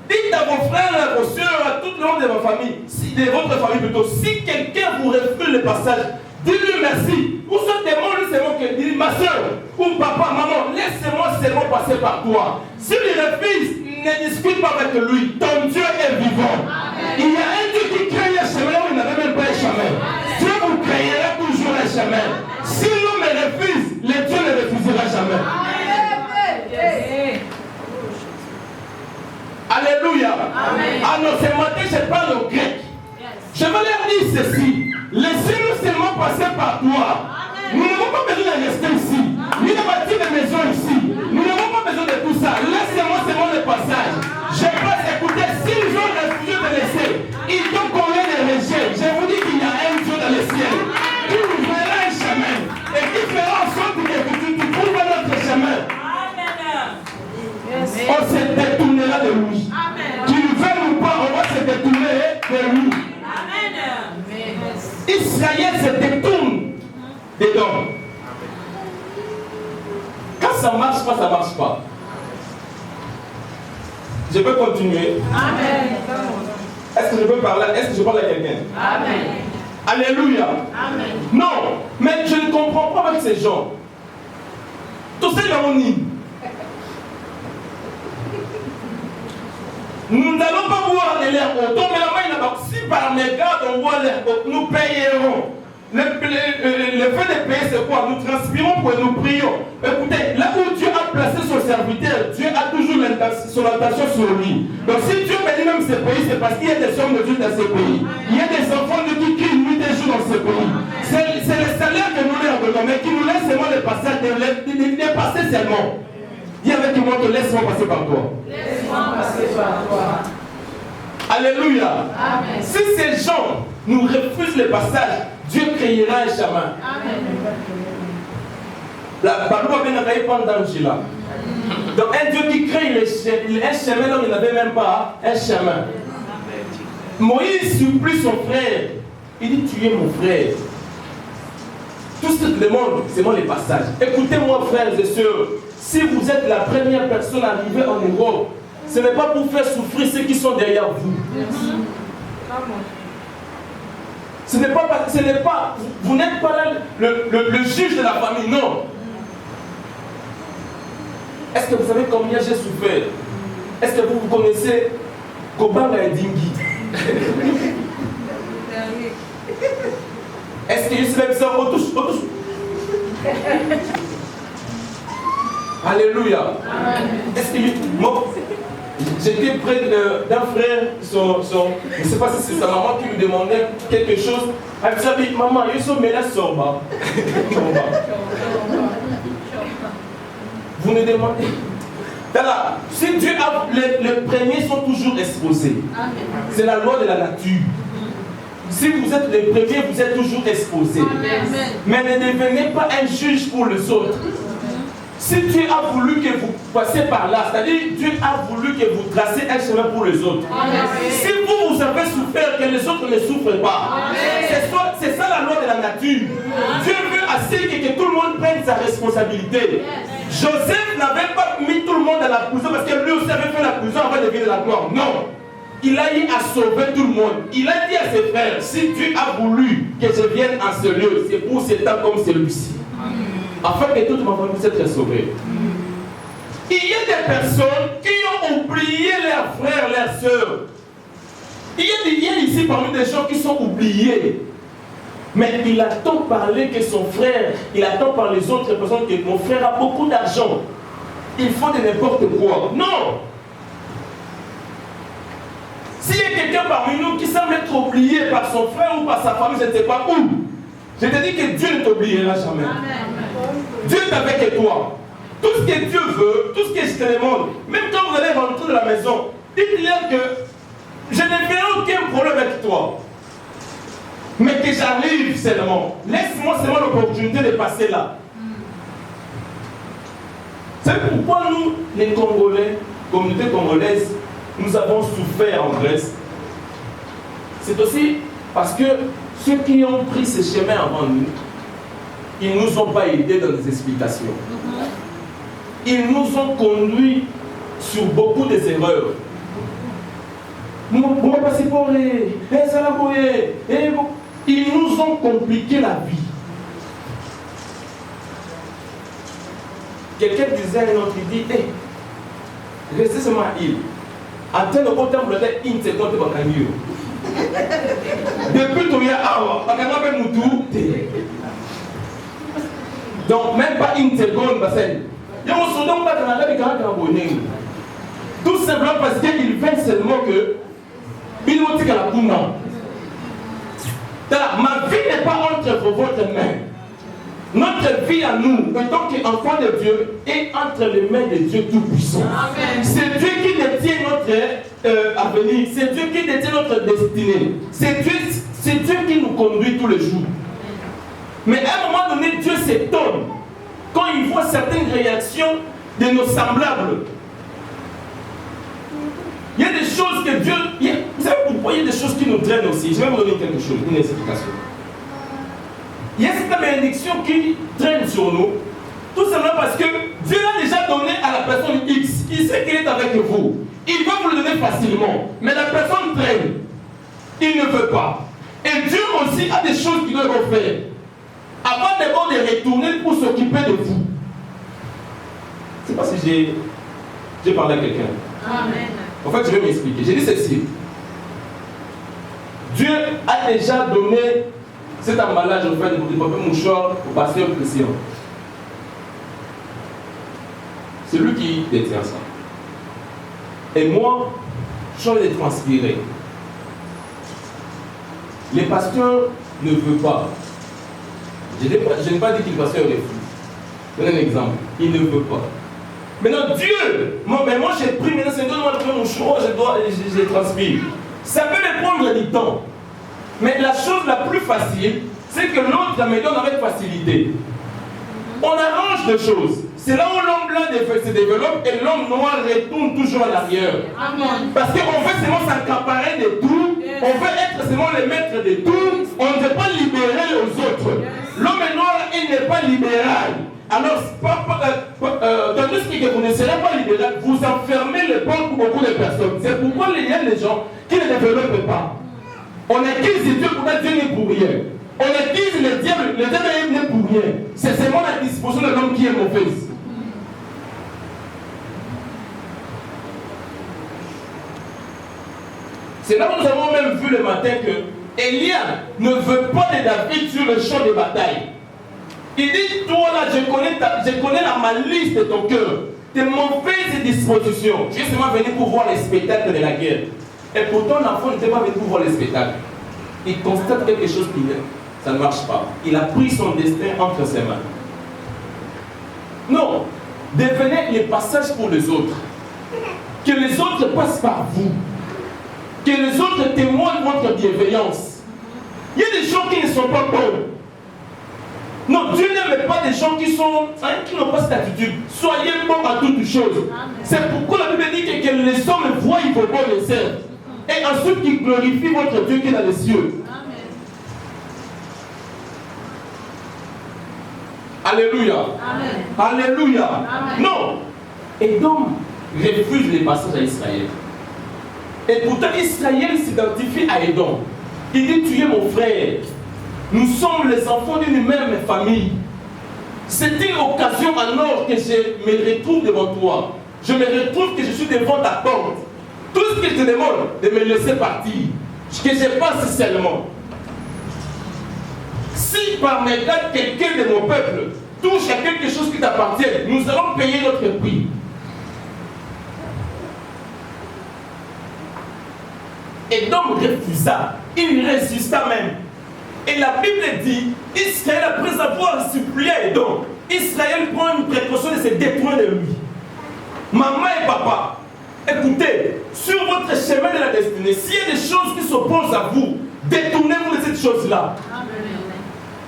C: Dites à vos frères, à vos soeurs, à tout le monde de ma famille, de votre famille plutôt, si quelqu'un vous refuse le passage, dis-lui merci. Ou se demande seulement que dis ma soeur, ou papa, maman, laisse-moi seulement passer par toi. S'il refuse, ne discute pas avec lui. Ton Dieu est vivant. Amen. Il y a un Dieu qui crée un chemin où il n'avait même pas un chemin. Dieu vous créera toujours un chemin. Si l'homme refuse, le Dieu ne refusera jamais. Alléluia. Alors ce matin, je parle au grec. Je vais leur dire ceci. Laissez-nous seulement passer par toi. Nous n'avons pas besoin de rester ici. Ni de bâtir des maisons ici. Nous n'avons pas besoin de tout ça. Laissez-moi seulement le passage. Je passe, écoutez, s'ils ont refusé de laisser, ils t'ont collé des rejets. Je vous dis qu'il y a un Dieu dans le ciel qui ouvrira un chemin et qui fera en sorte que tu trouves notre chemin. On se détournera de lui. Qu'il veuille ou pas, on va se détourner de lui. Israël se détourne dedans. Quand ça ne marche pas, ça ne marche pas. Je peux continuer.
D: Amen.
C: Est-ce que je peux parler? Est-ce que je parle à quelqu'un?
D: Amen.
C: Alléluia.
D: Amen.
C: Non, mais je ne comprends pas avec ces gens. Tout ça, on y. Nous n'allons pas boire de l'air autant, mais là-bas, si par mégarde on boit l'air, nous payerons. Le fait de payer, c'est quoi? Nous transpirons pour nous prions. Écoutez, là où Dieu a placé son serviteur, Dieu a toujours son attention sur lui. Donc si Dieu bénit même ce pays, c'est parce qu'il y a des hommes de Dieu dans ce pays. Il y a des enfants de Dieu qui nuit des jours dans ce pays. C'est le salaire que nous leur donnons, mais qui nous laisse seulement le passage, de passer seulement. Dis avec moi que laisse-moi passer par toi.
D: Laisse-moi passer par toi.
C: Alléluia.
D: Amen.
C: Si ces gens nous refusent le passage, Dieu créera un chemin.
D: Amen.
C: La Bible bien n'avait pas d'Angela. Donc un Dieu qui crée un chemin là où il n'avait même pas un chemin. Moïse supplie son frère. Il dit, tu es mon frère. Tout ce que je demande, c'est moi les passages. Écoutez-moi, frères et sœurs. Si vous êtes la première personne arrivée en Europe, ce n'est pas pour faire souffrir ceux qui sont derrière vous. Ce n'est pas, vous n'êtes pas là le juge de la famille, non. Est-ce que vous savez combien j'ai souffert? Est-ce que vous connaissez Kobanga et Dingi? Est-ce que je suis même ça? Alléluia. Est-ce que j'étais près d'un frère, je ne sais pas si c'est sa maman qui lui demandait quelque chose. Elle me dit, maman, je suis là sur bas. Vous ne demandez. Voilà. Si Dieu a, les premiers sont toujours exposés. C'est la loi de la nature. Si vous êtes les premiers, vous êtes toujours exposés. Mais ne devenez pas un juge pour les autres. Si Dieu a voulu que vous passiez par là, c'est-à-dire Dieu a voulu que vous tracez un chemin pour les autres. Amen. Si vous avez souffert, que les autres ne souffrent pas. C'est ça la loi de la nature. Amen. Dieu veut assez que tout le monde prenne sa responsabilité. Yes. Joseph n'avait pas mis tout le monde dans la prison parce que lui aussi avait fait la prison avant de vivre la gloire. Non. Il a eu à sauver tout le monde. Il a dit à ses frères, si Dieu a voulu que je vienne en ce lieu, c'est pour ces temps comme celui-ci. Afin que toute ma famille puisse être sauvée. Il y a des personnes qui ont oublié leurs frères, leurs sœurs. Il y a ici parmi des gens qui sont oubliés. Mais il a tant parlé que son frère, il a tant par les autres personnes que mon frère a beaucoup d'argent. Il faut de n'importe quoi. Non! S'il y a quelqu'un parmi nous qui semble être oublié par son frère ou par sa famille, je ne sais pas où, je te dis que Dieu ne t'oubliera jamais. Amen. Dieu est avec toi. Tout ce que Dieu veut, tout ce que je te demande, même quand vous allez rentrer de la maison, dites-leur que je ne ferai aucun problème avec toi. Mais que j'arrive seulement. Laisse-moi seulement l'opportunité de passer là. C'est pourquoi nous, les Congolais, communauté congolaise, nous avons souffert en Grèce. C'est aussi parce que ceux qui ont pris ce chemin avant nous, ils ne nous ont pas aidés dans les explications. Ils nous ont conduits sur beaucoup des erreurs. Ils nous ont compliqué la vie. Quelqu'un disait à un autre, il dit, hey, restez seulement à île. En tel temps, vous l'avez une seconde de Bakanyo. Depuis tout, il y a un Bakanyo Moutou. Donc, même pas une seconde, il y a un sondage qui a été abonné. Tout simplement parce qu'il veut seulement que il nous dit que la Kouna. Ma vie n'est pas entre votre main. Notre vie à nous, en tant qu'enfants de Dieu, est entre les mains de Dieu Tout-Puissant. C'est Dieu qui détient notre avenir. C'est Dieu qui détient notre destinée. C'est Dieu qui nous conduit tous les jours. Mais à un moment donné, Dieu s'étonne quand il voit certaines réactions de nos semblables. Il y a des choses que Dieu... Vous savez pourquoi il y a des choses qui nous traînent aussi. Je vais vous donner quelque chose, une explication. Il y a cette bénédiction qui traîne sur nous, tout simplement parce que Dieu l'a déjà donné à la personne X. Il sait qu'il est avec vous. Il va vous le donner facilement. Mais la personne traîne. Il ne veut pas. Et Dieu aussi a des choses qu'il doit faire. Avant d'abord de retourner pour s'occuper de vous. Je ne sais pas si j'ai parlé à quelqu'un. Amen. En fait, je vais m'expliquer. J'ai dit ceci. Dieu a déjà donné cet emballage en fait de papier mouchoir au pasteur Christian. C'est lui qui détient ça. Et moi, je vais les transpirer. Les pasteurs ne veulent pas. Je n'ai pas dit que le pasteur refuse. Je donne un exemple. Il ne veut pas. Maintenant, Dieu, moi j'ai pris, maintenant c'est donne-moi le mouchoir, je transpire. Ça peut me prendre du temps. Mais la chose la plus facile, c'est que l'autre me donne avec facilité. On arrange des choses. C'est là où l'homme blanc se développe et l'homme noir retourne toujours à l'arrière. Parce qu'on veut seulement s'accaparer de tout, on veut être seulement les maîtres de tout, on ne veut pas libérer les autres. L'homme noir, il n'est pas libéral. Alors, tandis que vous ne serez pas libéral, vous enfermez les portes pour beaucoup de personnes. C'est pourquoi il y a des gens qui ne développent pas. On accuse Dieu pour que Dieu n'est pour rien. On accuse le diable n'est pour rien. C'est seulement la disposition de l'homme qui est mauvaise. C'est là où nous avons même vu le matin que Élia ne veut pas de David sur le champ de bataille. Il dit, toi là, je connais la malice de ton cœur, tes mauvaises dispositions. Je suis seulement venu pour voir les spectacles de la guerre. Et pourtant, l'enfant n'était pas venu pour voir les spectacles. Il constate quelque chose qui ça ne marche pas. Il a pris son destin entre ses mains. Non, devenez les passages pour les autres. Que les autres passent par vous. Que les autres témoignent votre bienveillance. Il y a des gens qui ne sont pas bons. Non, Dieu n'aime pas des gens qui n'ont pas cette attitude. Soyez bons à toutes choses. C'est pourquoi la Bible dit que les hommes voient vos bons les servent. Et ensuite qu'ils glorifient votre Dieu qui est dans les cieux. Alléluia. Amen. Alléluia. Amen. Non. Édom refuse les passages à Israël. Et pourtant Israël s'identifie à Édom. Il dit tu es mon frère. Nous sommes les enfants d'une même famille. C'est une occasion en or que je me retrouve devant toi. Je me retrouve que je suis devant ta porte. Tout ce que je te demande, de me laisser partir. Que je passe seulement. Si par mégarde quelqu'un de mon peuple touche à quelque chose qui t'appartient, nous allons payer notre prix. Et donc refusa, il résista même. Et la Bible dit, Israël après avoir supplié Édom, Israël prend une précaution de se détourner de lui. Maman et papa, écoutez, sur votre chemin de la destinée, s'il y a des choses qui s'opposent à vous, détournez-vous de cette chose-là.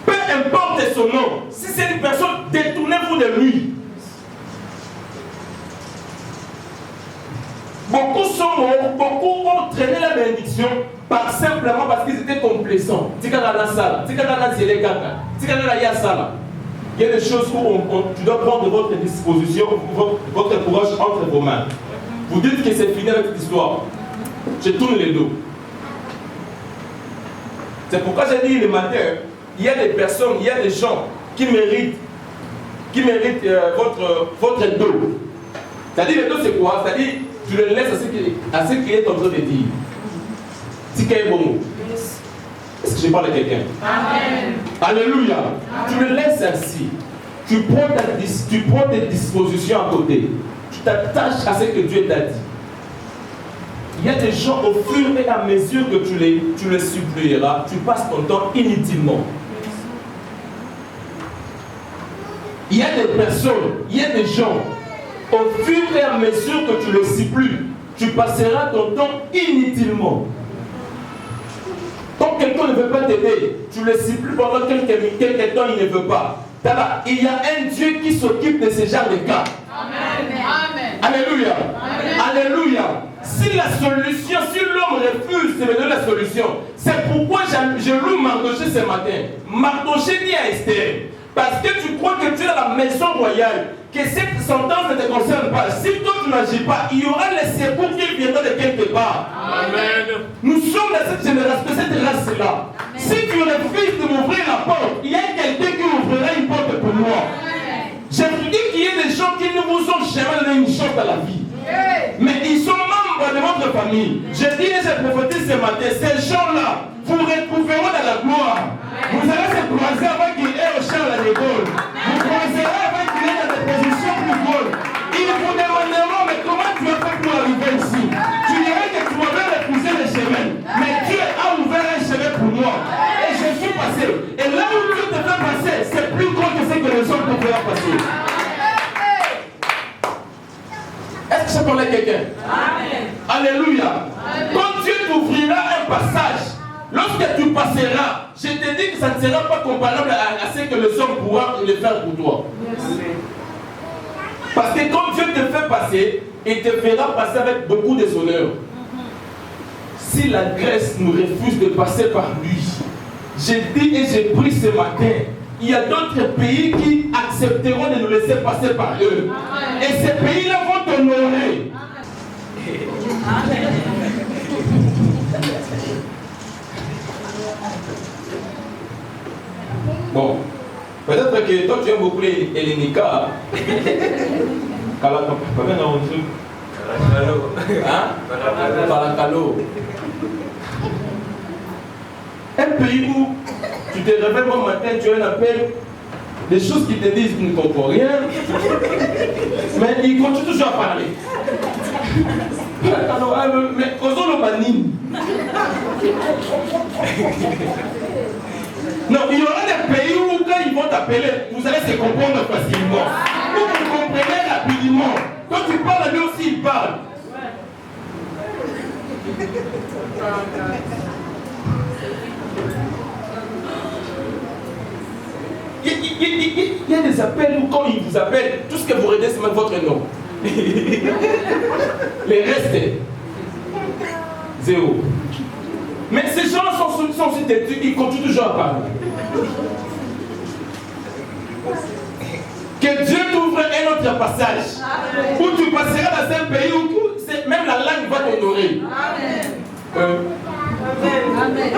C: Peu importe son nom, si c'est une personne, détournez-vous de lui. Beaucoup sont morts, beaucoup ont traîné la bénédiction simplement parce qu'ils étaient complaisants. Il y a des choses où tu dois prendre votre disposition, votre courage entre vos mains. Vous dites que c'est fini avec cette histoire. Je tourne les dos. C'est pourquoi j'ai dit le matin, il y a des personnes, il y a des gens qui méritent votre dos. C'est-à-dire le dos c'est quoi? C'est-à-dire tu le laisses à ce qu'il est en train de dire. Si quel est bon mot. Est-ce que je parle à quelqu'un? Amen. Alléluia. Amen. Tu le laisses ainsi. Tu prends tes dispositions à côté. Tu t'attaches à ce que Dieu t'a dit. Il y a des gens au fur et à mesure que tu les supplieras, tu passes ton temps inutilement. Il y a des personnes, il y a des gens, au fur et à mesure que tu les supplies, tu passeras ton temps inutilement. Quand quelqu'un ne veut pas t'aider, tu le supplies pendant quelques temps, il ne veut pas. Il y a un Dieu qui s'occupe de ce genre de cas. Amen. Amen. Alléluia. Amen. Alléluia. Si la solution, si l'homme refuse de me donner la solution, c'est pourquoi je loue Mardoché ce matin. Mardoché dit à Esther, parce que tu crois que tu es à la maison royale, que cette sentence ne te concerne pas. Si toi tu n'agis pas, il y aura les secours qui viendront de quelque part. Amen. Nous sommes dans cette génération, cette race-là. Si tu refuses de m'ouvrir la porte, il y a quelqu'un qui ouvrira une porte pour moi. Je vous dis qu'il y a des gens qui ne vous ont jamais donné une chance dans la vie. Mais ils sont membres de votre famille. Je dis et je prophétise ce matin, ces gens-là, vous retrouveront dans la gloire. Vous allez se croiser avant qu'il ait au Charles de Gaulle. Vous croiserez avant qu'il ait dans des positions plus grandes. Ils vous demanderont, mais comment tu as fait pour arriver ici? Tu dirais que tu m'avais refusé le chemin. Mais Dieu a ouvert un chemin pour moi. Et je suis passé. Et là où Dieu te fait passer, c'est plus grand que ce que les hommes te feront passer. Est-ce que ça parle à quelqu'un? Amen. Alléluia. Amen. Quand Dieu t'ouvrira un passage, lorsque tu passeras, je te dis que ça ne sera pas comparable à ce que les hommes pourront le faire pour toi. Yes. Parce que quand Dieu te fait passer, il te fera passer avec beaucoup de honneur. Si la Grèce nous refuse de passer par lui, je dis et je prie ce matin, il y a d'autres pays qui accepteront de nous laisser passer par eux. Amen. Et ces pays-là vont t'honorer. Bon, peut-être que toi tu aimes beaucoup les Hellénica. Un pays où tu te réveilles bon matin, tu as un appel, des choses qui te disent qu'ils ne comprennent rien, mais ils continuent toujours à parler. Mais causons le banning. Non, il y aura des pays où quand ils vont t'appeler, vous allez se comprendre facilement. Vous comprenez rapidement. Quand tu parles à lui aussi, il parle. il y a des appels où quand ils vous appellent, tout ce que vous redonnez, c'est même votre nom. Les restes, zéro. Mais ces gens sont aussi têtus, ils continuent toujours à parler. Que Dieu t'ouvre un autre passage où tu passeras dans un pays où même la langue va t'honorer. Amen. Amen.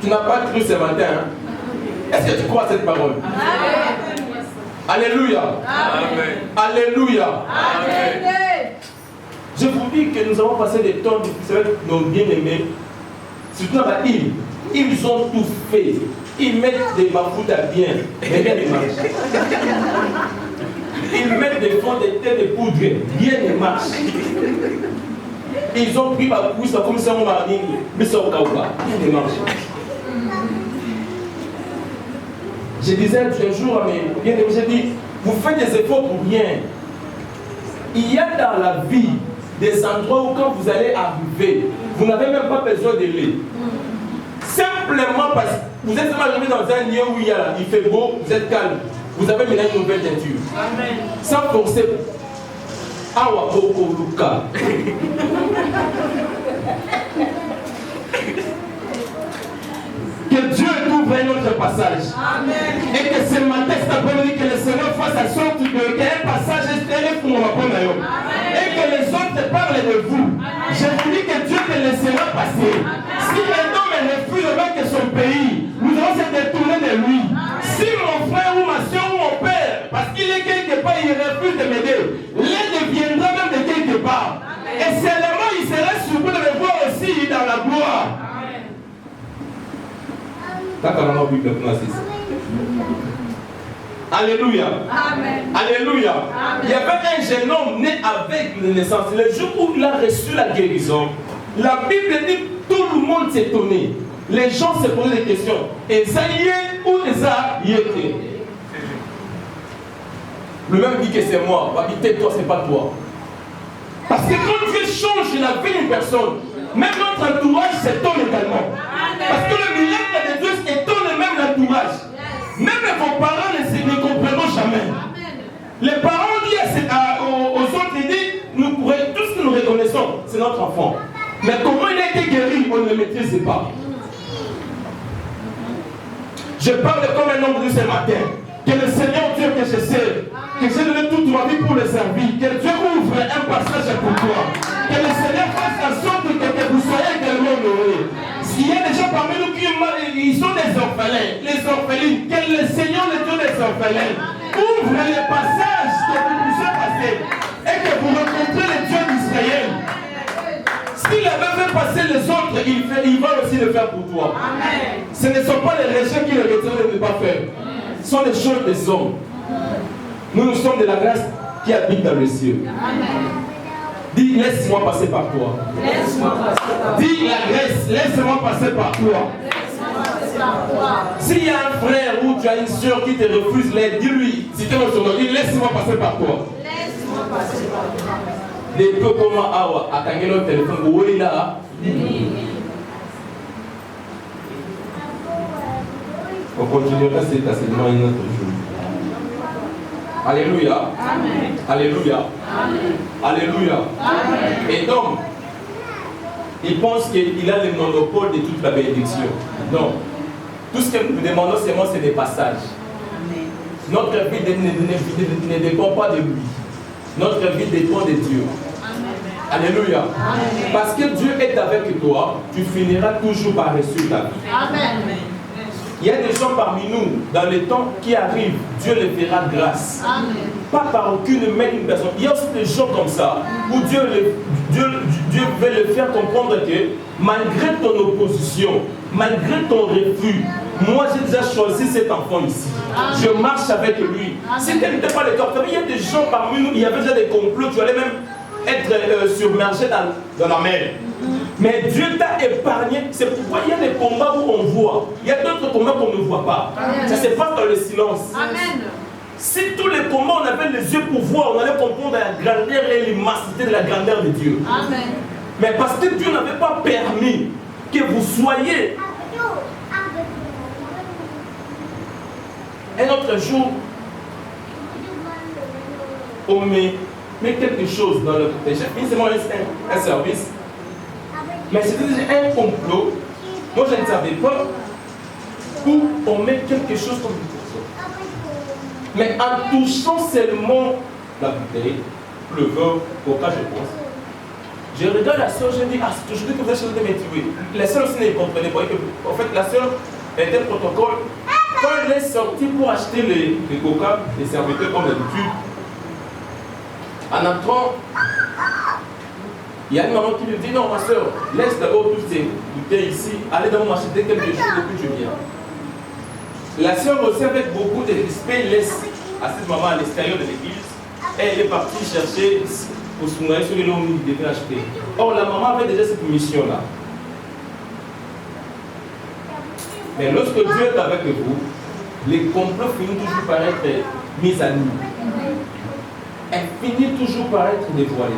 C: Tu n'as pas cru ce matin. Hein? Est-ce que tu crois à cette parole? Amen. Alléluia. Amen. Alléluia. Amen. Je vous dis que nous avons passé des temps difficiles avec nos bien-aimés. Surtout dans la île. Ils ont tout fait. Ils mettent des mafoutes à bien. Mais bien ne marche. Ils mettent des fonds de thé de poudre. Bien ne marche. Ils ont pris ma pousse comme ça on m'a dit. Mais ça au cas où pas. Bien ne marche. Je disais un jour à mes bien-aimés, j'ai dit, vous faites des efforts pour rien. Il y a dans la vie des endroits où quand vous allez arriver, vous n'avez même pas besoin de lait. Simplement parce que vous êtes arrivé dans un lieu où il fait beau, vous êtes calme. Vous avez maintenant une nouvelle teinture. Amen. Sans forcer. Awa Boko Luka. Que Dieu t'ouvre un autre passage. Amen. Et que ce matin, c'est après que le Seigneur fasse en sorte qu'un passage est pour ma bonne. Et que les autres parlent de vous. Amen. Je vous dis que Dieu te laissera passer. Amen. Si un homme refuse de vaincre son pays, nous allons se détourner de lui. Amen. Si mon frère ou ma soeur ou mon père, parce qu'il est quelque part, il refuse de m'aider, l'un deviendra même de quelque part. Amen. Et seulement il sera surpris de me voir aussi dans la gloire. Alléluia. Amen. Alléluia. Amen. Il y avait un jeune homme né avec de naissance. Le jour où il a reçu la guérison, la Bible dit tout le monde s'étonnait. Les gens se posaient des questions. Et ça y est ou ça y était. Le même dit que c'est moi. Tais-toi, c'est pas toi. Parce que quand Dieu change la vie d'une personne, même notre entourage s'étonne également. Parce que le miracle de Dieu étonne même l'entourage. Même vos parents ne comprendront jamais. Les parents disent aux autres, ils disent, tout ce que nous reconnaissons, c'est notre enfant. Mais comment il a été guéri, on ne le maîtrise pas. Je parle comme un homme de ce matin. Que le Seigneur Dieu que je sais, que j'ai donné toute ma vie pour le servir, que Dieu ouvre un passage pour toi. Que le Seigneur fasse en sorte que vous soyez également honorés. Il y a des gens parmi nous qui ils sont des orphelins, les orphelines. Que le Seigneur, le Dieu des orphelins, ouvre les passages que vous puissiez passer et que vous rencontrez le Dieu d'Israël. S'il avait fait passer les autres, il va aussi le faire pour toi. Amen. Ce ne sont pas les régions qui le retirent de ne pas faire. Ce sont les choses des hommes. Nous sommes de la grâce qui habite dans les cieux. Amen. Dis, laisse-moi passer par toi. Laisse-moi passer par toi. Dis la grâce, laisse-moi passer par toi. Laisse-moi passer par toi. S'il y a un frère ou tu as une soeur qui te refuse l'aide, dis-lui, si tu es dans son nom, dis, laisse-moi passer par toi. Laisse-moi passer par toi. Des peu comme Awa, à quand le téléphone, où est là? On continuera cet enseignement un autre jour. Alléluia. Amen. Alléluia. Amen. Alléluia. Amen. Et donc, il pense qu'il a le monopole de toute la bénédiction. Non. Tout ce que nous demandons seulement, c'est des passages. Amen. Notre vie ne dépend pas de lui. Notre vie dépend de Dieu. Amen. Alléluia. Amen. Parce que Dieu est avec toi, tu finiras toujours par réussir ta vie. Amen. Il y a des gens parmi nous, dans les temps qui arrivent, Dieu les fera grâce. Amen. Pas par aucune main d'une personne. Il y a aussi des gens comme ça, où Dieu veut le faire comprendre que malgré ton opposition, malgré ton refus, moi j'ai déjà choisi cet enfant ici. Amen. Je marche avec lui. Si tu n'étais pas le cas, il y a des gens parmi nous, il y avait déjà des complots, tu allais même être submergé dans la mer. Mais Dieu t'a épargné. C'est pourquoi il y a des combats où on voit. Il y a d'autres combats qu'on ne voit pas. Amen. Ça se passe dans le silence. Amen. Si tous les combats on avait les yeux pour voir, on allait comprendre la grandeur et l'immensité de la grandeur de Dieu. Amen. Mais parce que Dieu n'avait pas permis que vous soyez. Un autre jour, on met quelque chose dans le côté. J'ai fait seulement un service. Mais c'était un complot. Moi, je ne savais pas où on met quelque chose comme ça. Mais en touchant seulement la bouteille, le vin, coca, je pense, je regarde la soeur, je dis, ah, c'est toujours que vous avez de me tuer. La soeur aussi ne comprenait pas. En fait, la soeur était protocole. Quand elle est sortie pour acheter les coca, les serviteurs comme d'habitude, en entrant, il y a une maman qui lui dit, non, ma soeur, laisse d'abord toutes ces bouteilles ici, allez d'abord m'acheter quelque chose et puis je viens. La soeur aussi, avec beaucoup de respect, laisse à cette maman à l'extérieur de l'église et elle est partie chercher pour se nourrir sur les lots qu'il devait acheter. Or, la maman avait déjà cette mission-là. Mais lorsque Dieu est avec vous, les complots finissent toujours par être mis à nu. Elle finit toujours par être dévoilée.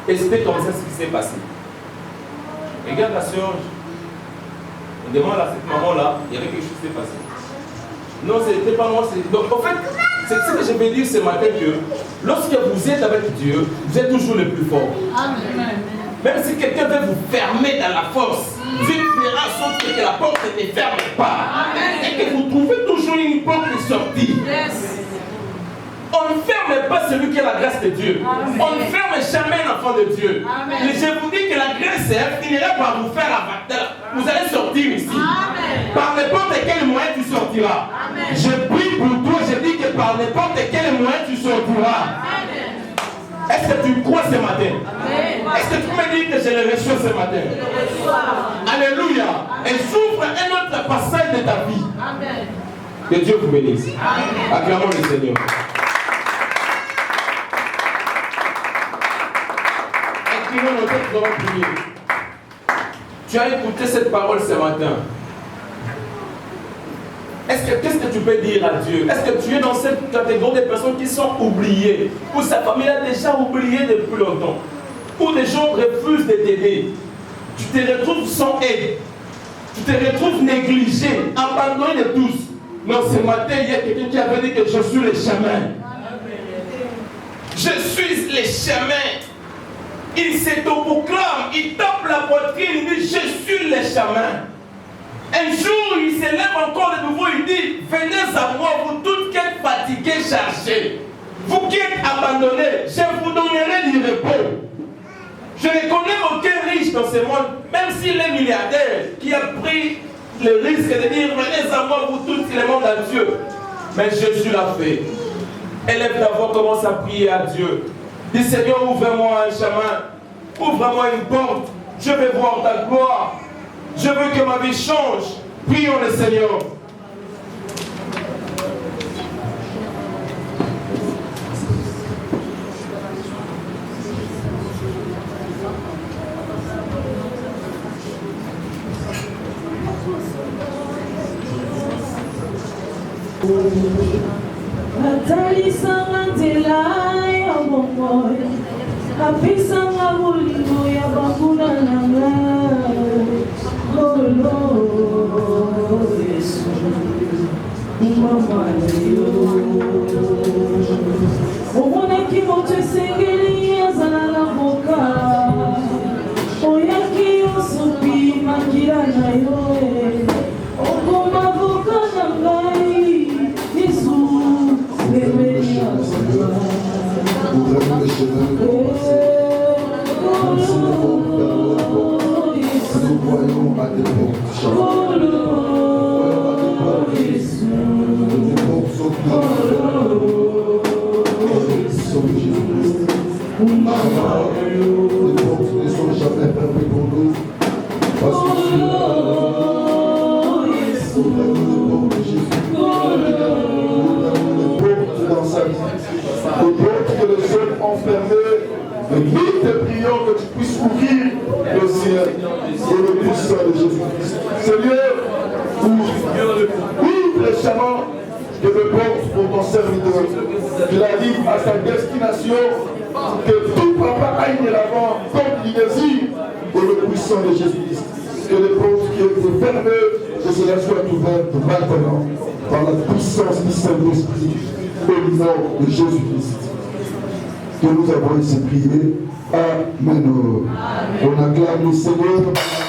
C: Et c'était comme ça ce qui s'est passé. Regarde la soeur, on demande à cette maman-là, il y avait quelque chose qui s'est passé. Non, ce n'était pas moi. Donc en fait, c'est ce que je veux dire ce matin que lorsque vous êtes avec Dieu, vous êtes toujours le plus fort. Amen. Même si quelqu'un veut vous fermer dans la force, Dieu fera en sorte que la porte ne ferme pas. Amen. Et que vous trouvez toujours une porte de sortie. Yes. On ne ferme pas celui qui a la grâce de Dieu. Amen. On ne ferme jamais un enfant de Dieu. Amen. Et je vous dis que la grâce finira par vous faire abattre. Vous allez sortir ici. Amen. Par n'importe quel moyen tu sortiras. Amen. Je prie pour toi, je dis que par n'importe quel moyen tu sortiras. Amen. Est-ce que tu crois ce matin? Amen. Est-ce que tu peux me dire que je le reçois ce matin? Alléluia. Et s'ouvre un autre passage de ta vie. Amen. Que Dieu vous bénisse. Acclamons le Seigneur. Inclinons nos têtes, nous allons prier. Tu as écouté cette parole ce matin. Qu'est-ce que tu peux dire à Dieu? Est-ce que tu es dans cette catégorie de personnes qui sont oubliées, où sa famille a déjà oublié depuis longtemps, où des gens refusent de t'aider? Tu te retrouves sans aide, tu te retrouves négligé, abandonné de tous. Non, ce matin, il y a quelqu'un qui avait dit que je suis le chemin. Je suis le chemin. Il s'autoproclame, il tape la poitrine, il dit je suis le chemin. Un jour, il se lève encore de nouveau, il dit venez à moi, vous toutes qui êtes fatigués, chargés, vous qui êtes abandonnés, je vous donnerai du repos. Je ne connais aucun riche dans ce monde, même s'il est milliardaire, qui a pris le risque de dire venez à moi, vous tous le monde à Dieu. Mais Jésus l'a fait. Élève ta voix, commence à prier à Dieu. Dis Seigneur, ouvre-moi un chemin, ouvre-moi une porte, je vais voir ta gloire. Je veux que ma vie change. Prions le Seigneur.
B: pour ton serviteur. Qu'il arrive à sa destination, que tout papa aille de l'avant comme il désire, au le puissant de Jésus-Christ. Que les portes qui ont été fermées, que cela soit ouvert maintenant, par la puissance du Saint-Esprit, au nom de Jésus-Christ. Que nous avons ainsi prié. Amen. On acclame le Seigneur.